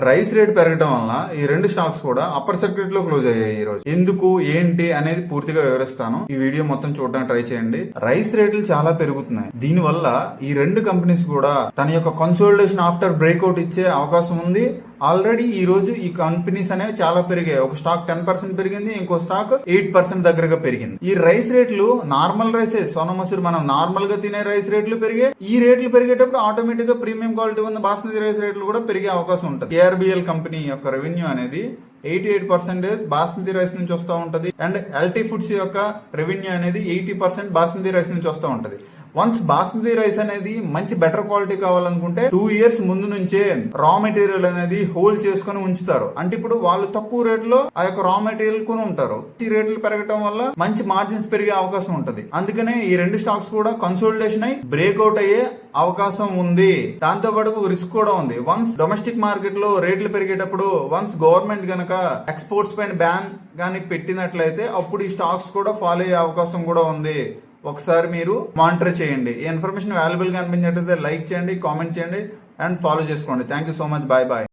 Rice rate పెరగడం వల్ల ఈ రెండు స్టాక్స్ కూడా అప్పర్ సర్క్యూట్ లో క్లోజ్ అయ్యాయి ఈ రోజు. ఎందుకు ఏంటి అనేది పూర్తిగా వివరిస్తాను. ఈ వీడియో మొత్తం చూడడానికి ట్రై చేయండి. రైస్ రేట్లు చాలా పెరుగుతున్నాయి. దీని వల్ల ఈ రెండు కంపెనీస్ కూడా తన యొక్క కన్సోలిడేషన్ ఆఫ్టర్ బ్రేక్అవుట్ ఇచ్చే అవకాశం ఉంది. ఆల్రెడీ ఈ రోజు ఈ కంపెనీస్ అనేవి చాలా పెరిగాయి. ఒక స్టాక్ 10% పెరిగింది, ఇంకో స్టాక్ 8% దగ్గరగా పెరిగింది. ఈ రైస్ రేట్లు నార్మల్ రైసే, సోనా మసూరి మనం నార్మల్ గా తినే రైస్ రేట్లు పెరిగాయి. ఈ రేట్లు పెరిగేటప్పుడు ఆటోమేటిక్ గా ప్రీమియం క్వాలిటీ ఉన్న బాస్మతి రైస్ రేట్లు కూడా పెరిగే అవకాశం ఉంటుంది. కేఆర్బిఎల్ కంపెనీ యొక్క రెవెన్యూ అనేది 88% బాస్మతి రైస్ నుంచి వస్తూ ఉంటది. అండ్ ఎల్టీ ఫుడ్స్ యొక్క రెవెన్యూ అనేది 80% బాస్మతి రైస్ నుంచి వస్తూ ఉంటది. వన్స్ బాస్మతి రైస్ అనేది మంచి బెటర్ క్వాలిటీ కావాలనుకుంటే 2 years ముందు నుంచే రా మెటీరియల్ అనేది హోల్డ్ చేసుకుని ఉంచుతారు. అంటే ఇప్పుడు వాళ్ళు తక్కువ రేట్లో ఆ యొక్క రా మెటీరియల్ కొని ఉంటారు. ఈ రేట్లు పెరగడం వల్ల మంచి మార్జిన్స్ పెరిగే అవకాశం ఉంటది. అందుకనే ఈ రెండు స్టాక్స్ కూడా కన్సోలిడేషన్ అయి బ్రేక్అవుట్ అయ్యే అవకాశం ఉంది. దాంతో పాటు రిస్క్ కూడా ఉంది. వన్స్ డొమెస్టిక్ మార్కెట్ లో రేట్లు పెరిగేటప్పుడు వన్స్ గవర్నమెంట్ గనక ఎక్స్పోర్ట్స్ పైన బ్యాన్ గానీ పెట్టినట్లయితే అప్పుడు ఈ స్టాక్స్ కూడా ఫాలో అయ్యే అవకాశం కూడా ఉంది. ఒకసారి మీరు మానిటర్ చేయండి. ఈ ఇన్ఫర్మేషన్ వాల్యుబుల్ గా అనిపించినట్లయితే లైక్ చేయండి, కామెంట్ చేయండి అండ్ ఫాలో చేసుకోండి. Thank you so much. Bye bye.